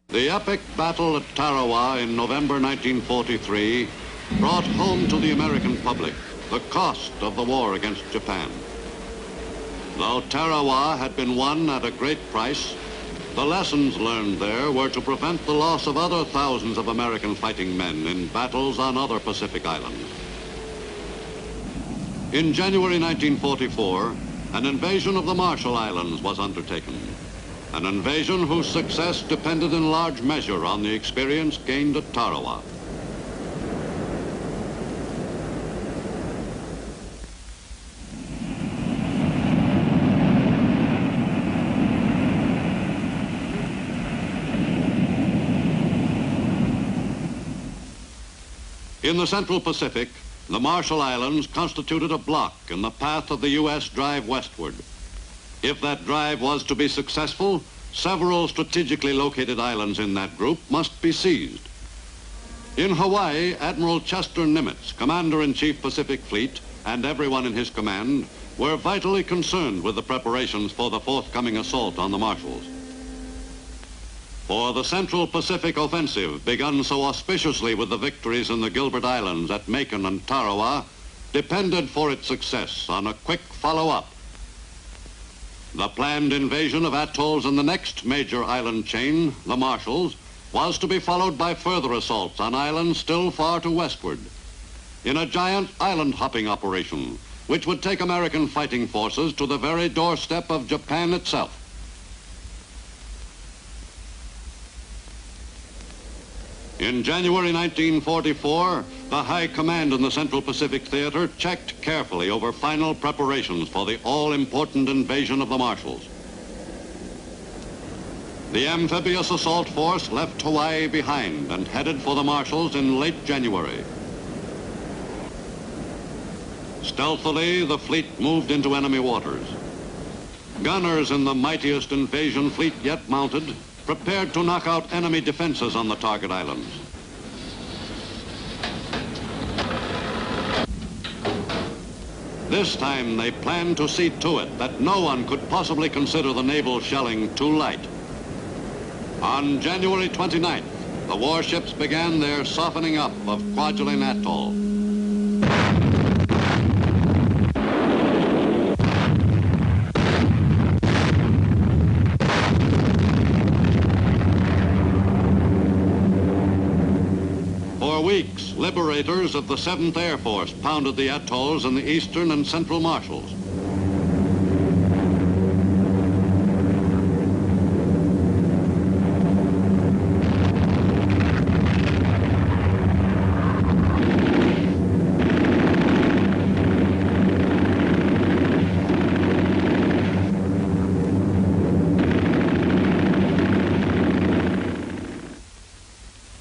The epic battle at Tarawa in November 1943 brought home to the American public the cost of the war against Japan. Though Tarawa had been won at a great price, the lessons learned there were to prevent the loss of other thousands of American fighting men in battles on other Pacific islands. In January 1944, an invasion of the Marshall Islands was undertaken. An invasion whose success depended in large measure on the experience gained at Tarawa. In the Central Pacific, the Marshall Islands constituted a block in the path of the U.S. drive westward. If that drive was to be successful, several strategically located islands in that group must be seized. In Hawaii, Admiral Chester Nimitz, Commander-in-Chief Pacific Fleet, and everyone in his command were vitally concerned with the preparations for the forthcoming assault on the Marshalls. For the Central Pacific Offensive, begun so auspiciously with the victories in the Gilbert Islands at Macon and Tarawa, depended for its success on a quick follow-up. The planned invasion of atolls in the next major island chain, the Marshalls, was to be followed by further assaults on islands still far to westward, in a giant island-hopping operation, which would take American fighting forces to the very doorstep of Japan itself. In January 1944, the High Command in the Central Pacific Theater checked carefully over final preparations for the all-important invasion of the Marshalls. The amphibious assault force left Hawaii behind and headed for the Marshalls in late January. Stealthily, the fleet moved into enemy waters. Gunners in the mightiest invasion fleet yet mounted prepared to knock out enemy defenses on the target islands. This time they planned to see to it that no one could possibly consider the naval shelling too light. On January 29th, the warships began their softening up of Kwajalein Atoll. For weeks, liberators of the 7th Air Force pounded the atolls in the eastern and central Marshalls.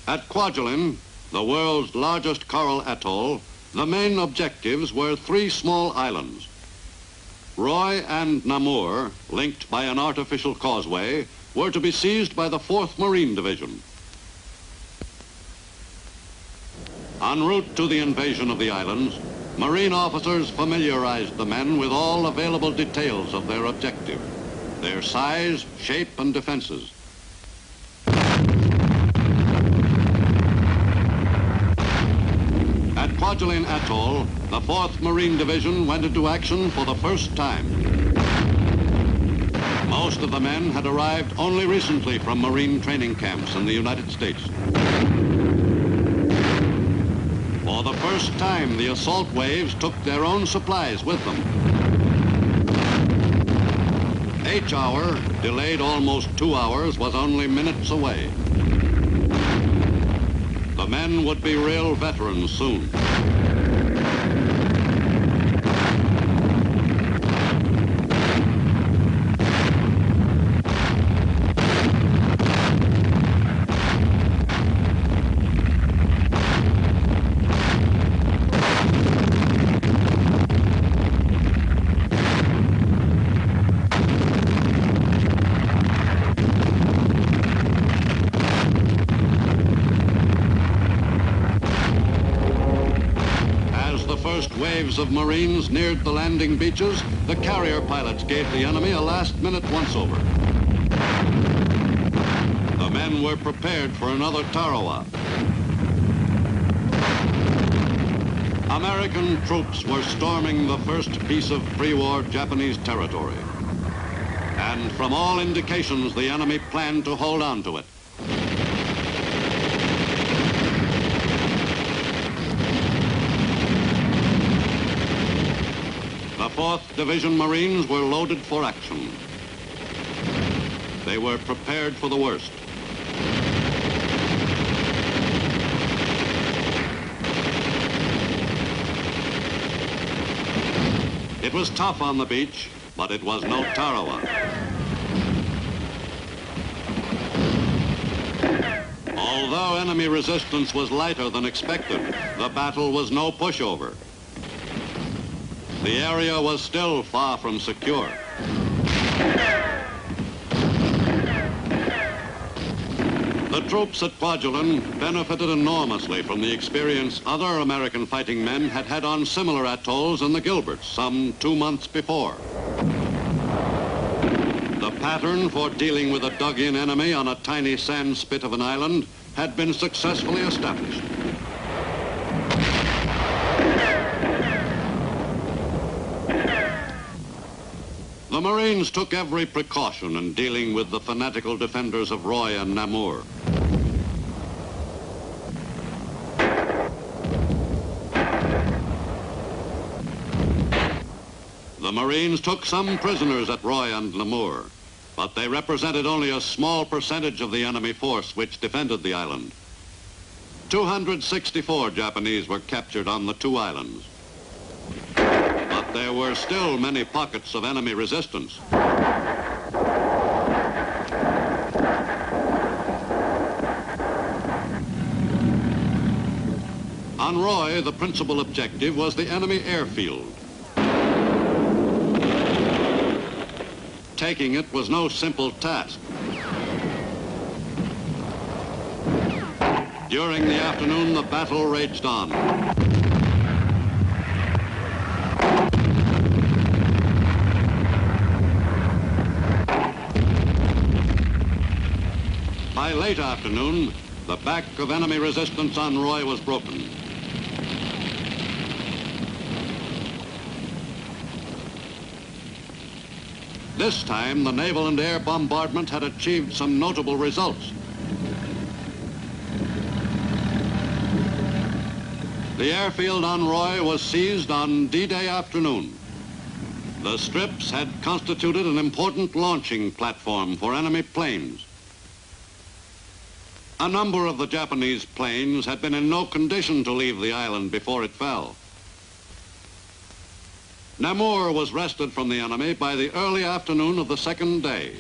At Kwajalein, the world's largest coral atoll, the main objectives were 3 small islands. Roi and Namur, linked by an artificial causeway, were to be seized by the 4th Marine Division. En route to the invasion of the islands, Marine officers familiarized the men with all available details of their objective, their size, shape, and defenses. At Kwajalein Atoll, the 4th Marine Division went into action for the first time. Most of the men had arrived only recently from Marine training camps in the United States. For the first time, the assault waves took their own supplies with them. H-hour, delayed almost 2 hours, was only minutes away. The men would be real veterans soon. Waves of Marines neared the landing beaches, the carrier pilots gave the enemy a last-minute once-over. The Men were prepared for another Tarawa. American troops were storming the first piece of pre-war Japanese territory. And from all indications, the enemy planned to hold on to it. The 4th Division Marines were loaded for action. They were prepared for the worst. It was tough on the beach, but it was no Tarawa. Although enemy resistance was lighter than expected, the battle was no pushover. The area was still far from secure. The troops at Kwajalein benefited enormously from the experience other American fighting men had had on similar atolls in the Gilberts some 2 months before. The pattern for dealing with a dug-in enemy on a tiny sand spit of an island had been successfully established. The Marines took every precaution in dealing with the fanatical defenders of Roi and Namur. The Marines took some prisoners at Roi and Namur, but they represented only a small percentage of the enemy force which defended the island. 264 Japanese were captured on the 2 islands. But there were still many pockets of enemy resistance. On Roi, the principal objective was the enemy airfield. Taking it was no simple task. During the afternoon, the battle raged on. By late afternoon, the back of enemy resistance on Roi was broken. This time, the naval and air bombardment had achieved some notable results. The airfield on Roi was seized on D-Day afternoon. The strips had constituted an important launching platform for enemy planes. A number of the Japanese planes had been in no condition to leave the island before it fell. Namur was wrested from the enemy by the early afternoon of the 2nd day.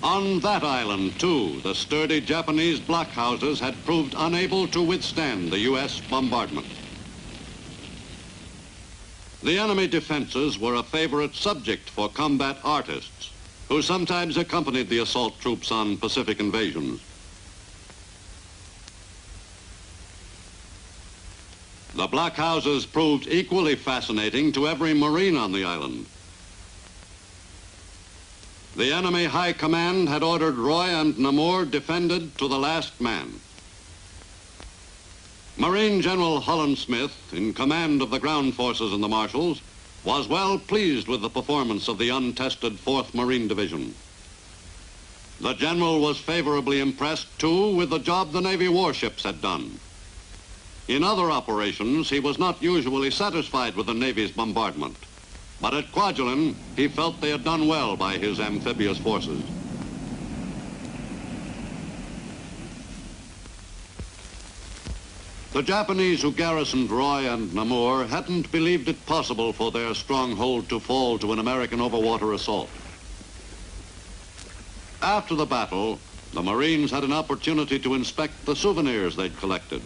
On that island, too, the sturdy Japanese blockhouses had proved unable to withstand the U.S. bombardment. The enemy defenses were a favorite subject for combat artists, who sometimes accompanied the assault troops on Pacific invasions. The blockhouses proved equally fascinating to every Marine on the island. The enemy high command had ordered Roi and Namur defended to the last man. Marine General Holland Smith, in command of the ground forces and the marshals, was well pleased with the performance of the untested 4th Marine Division. The general was favorably impressed, too, with the job the Navy warships had done. In other operations, he was not usually satisfied with the Navy's bombardment. But at Kwajalein, he felt they had done well by his amphibious forces. The Japanese who garrisoned Roi and Namur hadn't believed it possible for their stronghold to fall to an American overwater assault. After the battle, the Marines had an opportunity to inspect the souvenirs they'd collected.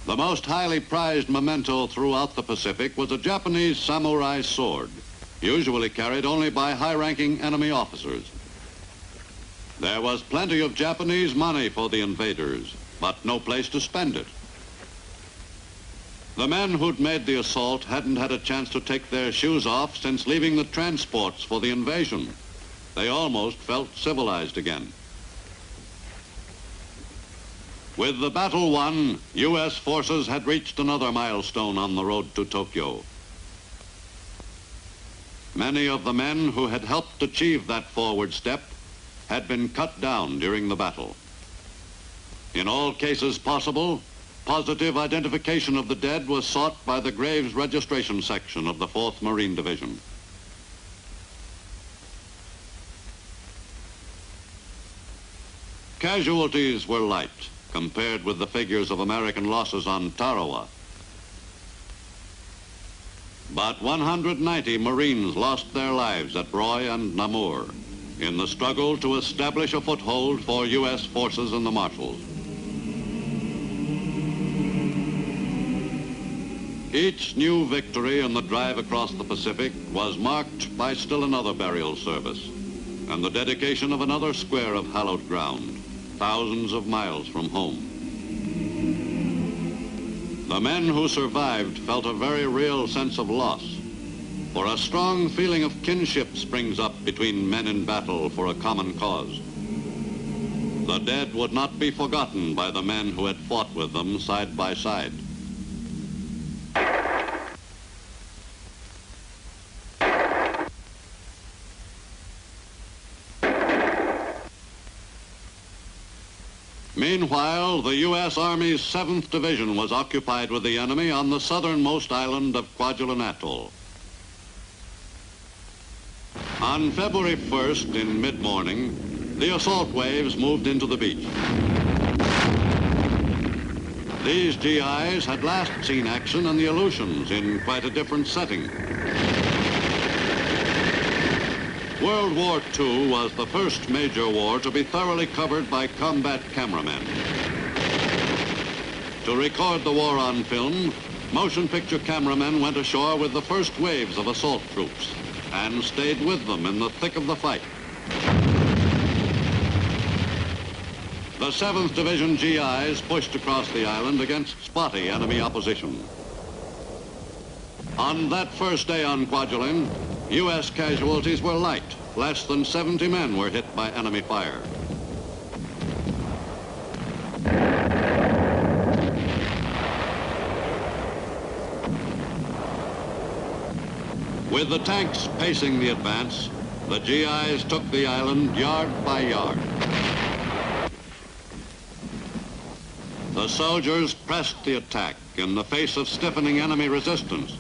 The most highly prized memento throughout the Pacific was a Japanese samurai sword, usually carried only by high-ranking enemy officers. There was plenty of Japanese money for the invaders, but no place to spend it. The men who'd made the assault hadn't had a chance to take their shoes off since leaving the transports for the invasion. They almost felt civilized again. With the battle won, U.S. forces had reached another milestone on the road to Tokyo. Many of the men who had helped achieve that forward step had been cut down during the battle. In all cases possible, positive identification of the dead was sought by the Graves Registration Section of the 4th Marine Division. Casualties were light compared with the figures of American losses on Tarawa. But 190 Marines lost their lives at Roi and Namur in the struggle to establish a foothold for U.S. forces in the Marshalls. Each new victory in the drive across the Pacific was marked by still another burial service and the dedication of another square of hallowed ground, thousands of miles from home. The men who survived felt a very real sense of loss, for a strong feeling of kinship springs up between men in battle for a common cause. The dead would not be forgotten by the men who had fought with them side by side. Meanwhile, the U.S. Army's 7th Division was occupied with the enemy on the southernmost island of Kwajalein Atoll. On February 1st, in mid-morning, the assault waves moved into the beach. These GIs had last seen action in the Aleutians in quite a different setting. World War II was the first major war to be thoroughly covered by combat cameramen. To record the war on film, motion picture cameramen went ashore with the first waves of assault troops and stayed with them in the thick of the fight. The 7th Division GIs pushed across the island against spotty enemy opposition. On that first day on Kwajalein, U.S. casualties were light. Less than 70 men were hit by enemy fire. With the tanks pacing the advance, the GIs took the island yard by yard. The soldiers pressed the attack in the face of stiffening enemy resistance.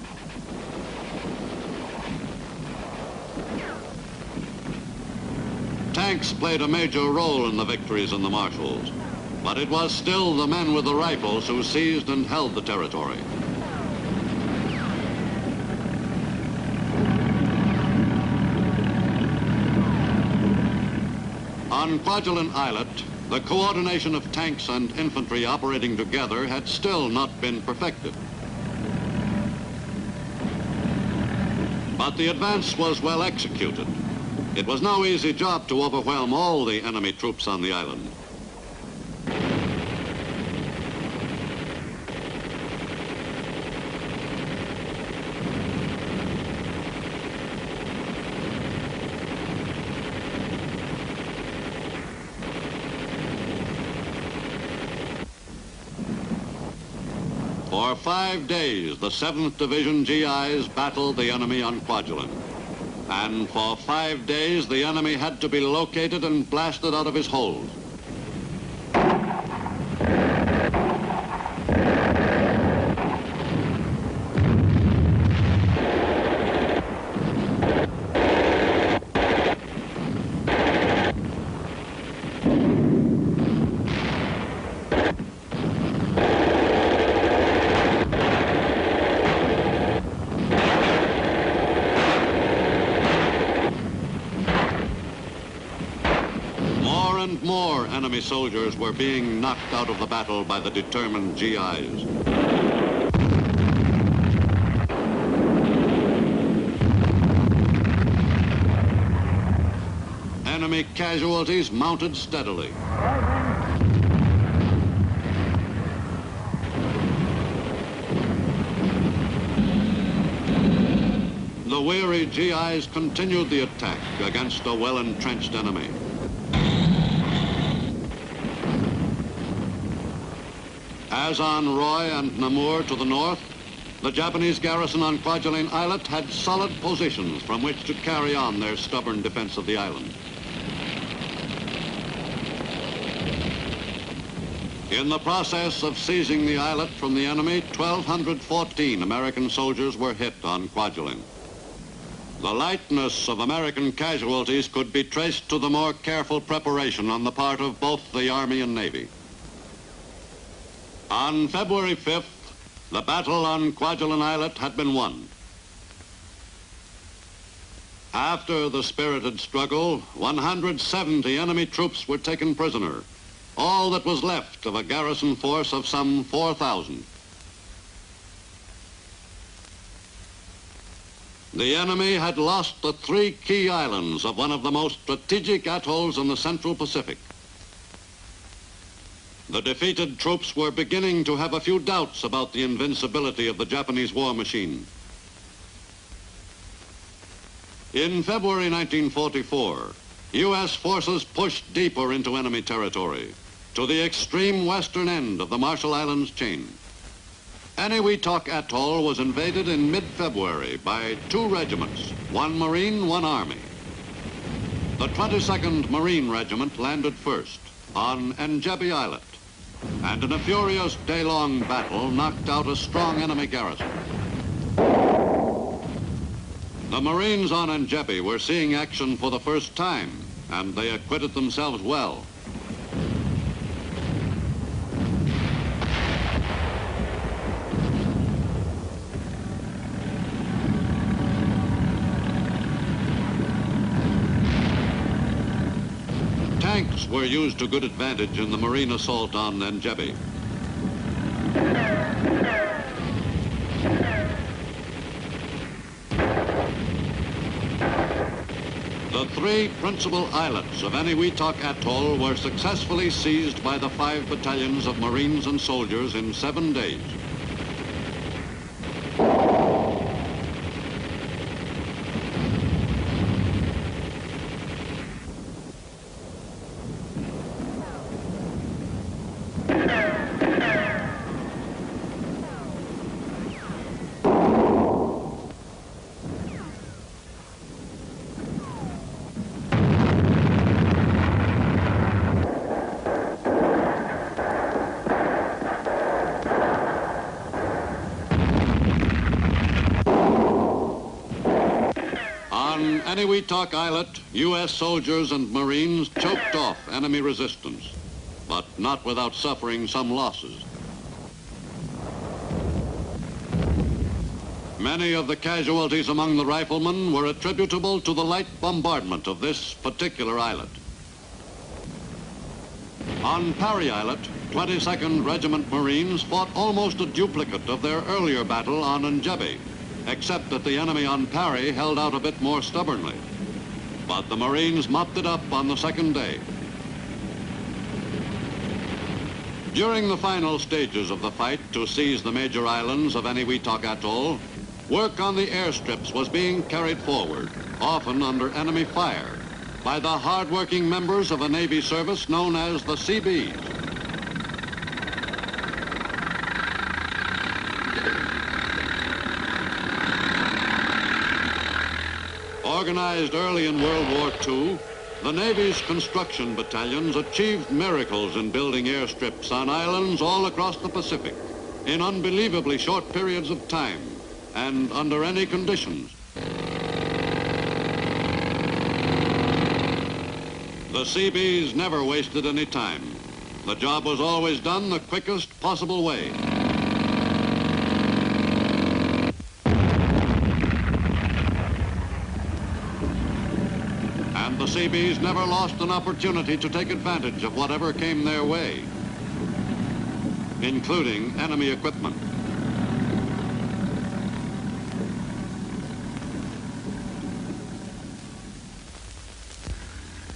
Tanks played a major role in the victories in the Marshalls, but it was still the men with the rifles who seized and held the territory. On Kwajalein Islet, the coordination of tanks and infantry operating together had still not been perfected. But the advance was well executed. It was no easy job to overwhelm all the enemy troops on the island. For 5 days, the 7th Division GIs battled the enemy on Kwajalein. And for 5 days, the enemy had to be located and blasted out of his hold. More enemy soldiers were being knocked out of the battle by the determined GIs. Enemy casualties mounted steadily. The weary GIs continued the attack against a well-entrenched enemy. As on Roi and Namur to the north, the Japanese garrison on Kwajalein Islet had solid positions from which to carry on their stubborn defense of the island. In the process of seizing the islet from the enemy, 1,214 American soldiers were hit on Kwajalein. The lightness of American casualties could be traced to the more careful preparation on the part of both the Army and Navy. On February 5th, the battle on Kwajalein Islet had been won. After the spirited struggle, 170 enemy troops were taken prisoner, all that was left of a garrison force of some 4,000. The enemy had lost the 3 key islands of one of the most strategic atolls in the Central Pacific. The defeated troops were beginning to have a few doubts about the invincibility of the Japanese war machine. In February 1944, U.S. forces pushed deeper into enemy territory, to the extreme western end of the Marshall Islands chain. Eniwetok Atoll was invaded in mid-February by 2 regiments, 1 Marine, 1 Army. The 22nd Marine Regiment landed first on Njebe Islet, and in a furious day-long battle knocked out a strong enemy garrison. The Marines on Njebe were seeing action for the first time, and they acquitted themselves well. Tanks were used to good advantage in the Marine assault on Njebe. The 3 principal islets of Eniwetok Atoll were successfully seized by the 5 battalions of Marines and soldiers in 7 days. On Eniwetok Islet, U.S. soldiers and Marines choked off enemy resistance, but not without suffering some losses. Many of the casualties among the riflemen were attributable to the light bombardment of this particular islet. On Parry Islet, 22nd Regiment Marines fought almost a duplicate of their earlier battle on Njebe, except that the enemy on Parry held out a bit more stubbornly. But the Marines mopped it up on the second day. During the final stages of the fight to seize the major islands of Eniwetok Atoll, work on the airstrips was being carried forward, often under enemy fire, by the hard-working members of a Navy service known as the Seabees. Organized early in World War II, the Navy's construction battalions achieved miracles in building airstrips on islands all across the Pacific in unbelievably short periods of time and under any conditions. The Seabees never wasted any time. The job was always done the quickest possible way. And the Seabees never lost an opportunity to take advantage of whatever came their way, including enemy equipment.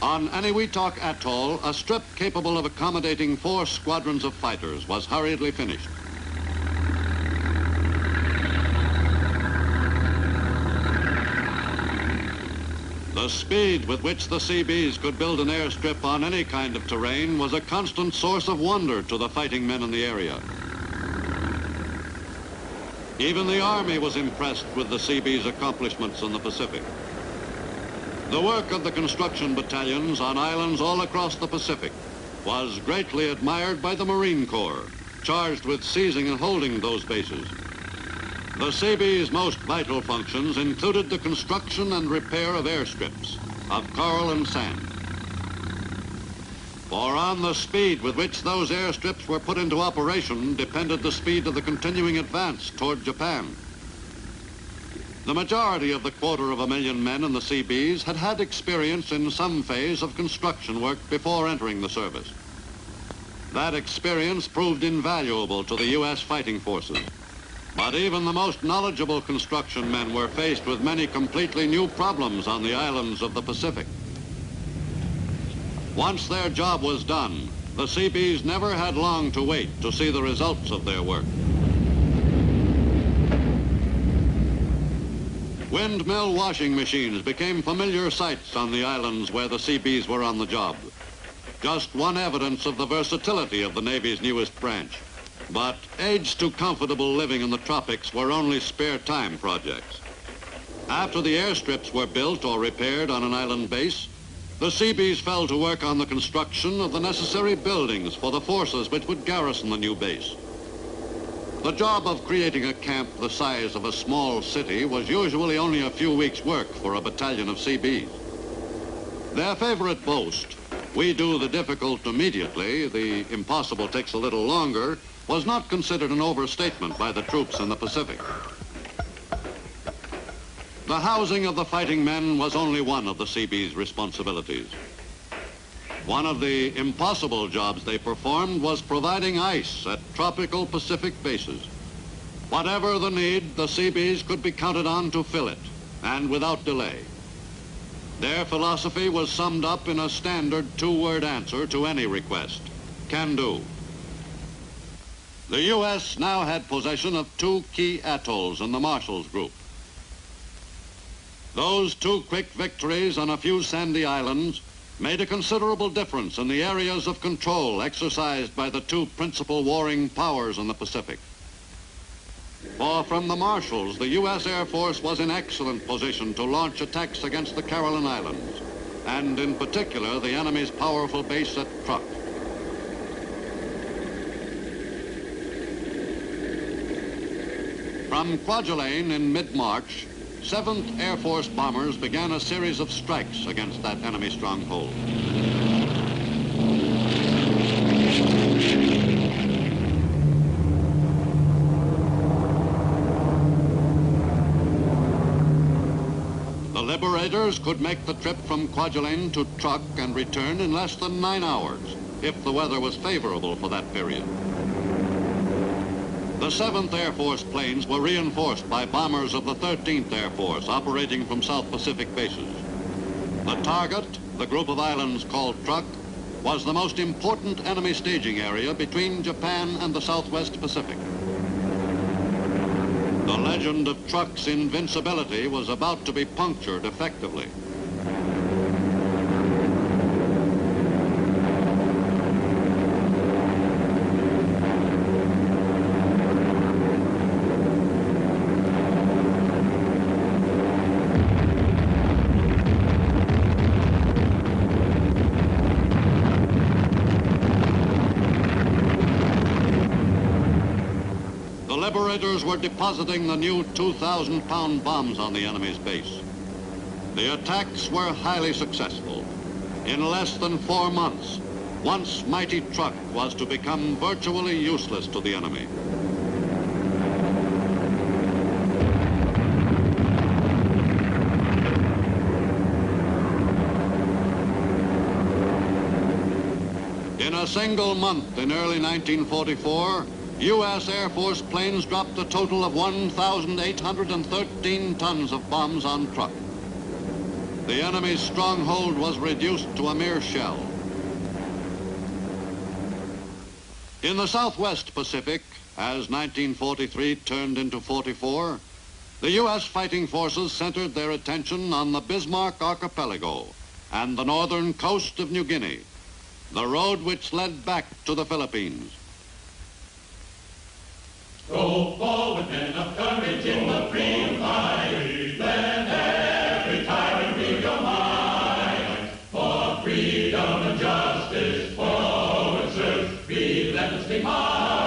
On Eniwetok Atoll, a strip capable of accommodating 4 squadrons of fighters was hurriedly finished. The speed with which the Seabees could build an airstrip on any kind of terrain was a constant source of wonder to the fighting men in the area. Even the Army was impressed with the Seabees' accomplishments in the Pacific. The work of the construction battalions on islands all across the Pacific was greatly admired by the Marine Corps, charged with seizing and holding those bases. The Seabees' most vital functions included the construction and repair of airstrips, of coral and sand. For on the speed with which those airstrips were put into operation depended the speed of the continuing advance toward Japan. The majority of the 250,000 men in the Seabees had had experience in some phase of construction work before entering the service. That experience proved invaluable to the U.S. fighting forces. But even the most knowledgeable construction men were faced with many completely new problems on the islands of the Pacific. Once their job was done, the Seabees never had long to wait to see the results of their work. Windmill washing machines became familiar sights on the islands where the Seabees were on the job. Just one evidence of the versatility of the Navy's newest branch. But aids to comfortable living in the tropics were only spare time projects. After the airstrips were built or repaired on an island base, the Seabees fell to work on the construction of the necessary buildings for the forces which would garrison the new base. The job of creating a camp the size of a small city was usually only a few weeks' work for a battalion of Seabees. Their favorite boast, "We do the difficult immediately, the impossible takes a little longer," was not considered an overstatement by the troops in the Pacific. The housing of the fighting men was only one of the Seabees' responsibilities. One of the impossible jobs they performed was providing ice at tropical Pacific bases. Whatever the need, the Seabees could be counted on to fill it, and without delay. Their philosophy was summed up in a standard two-word answer to any request: can do. The U.S. now had possession of two key atolls in the Marshalls Group. Those two quick victories on a few sandy islands made a considerable difference in the areas of control exercised by the two principal warring powers in the Pacific. For from the Marshalls, the U.S. Air Force was in excellent position to launch attacks against the Caroline Islands, and in particular the enemy's powerful base at Truk. From Kwajalein in mid-March, 7th Air Force bombers began a series of strikes against that enemy stronghold. The Liberators could make the trip from Kwajalein to Truk and return in less than 9 hours, if the weather was favorable for that period. The 7th Air Force planes were reinforced by bombers of the 13th Air Force operating from South Pacific bases. The target, the group of islands called Truk, was the most important enemy staging area between Japan and the Southwest Pacific. The legend of Truk's invincibility was about to be punctured effectively. The Liberators were depositing the new 2,000-pound bombs on the enemy's base. The attacks were highly successful. In less than 4 months, once mighty Truk was to become virtually useless to the enemy. In a single month in early 1944, U.S. Air Force planes dropped a total of 1,813 tons of bombs on Truk. The enemy's stronghold was reduced to a mere shell. In the Southwest Pacific, as 1943 turned into 44, the U.S. fighting forces centered their attention on the Bismarck Archipelago and the northern coast of New Guinea, the road which led back to the Philippines. Go forward, men of courage. Let us be marching.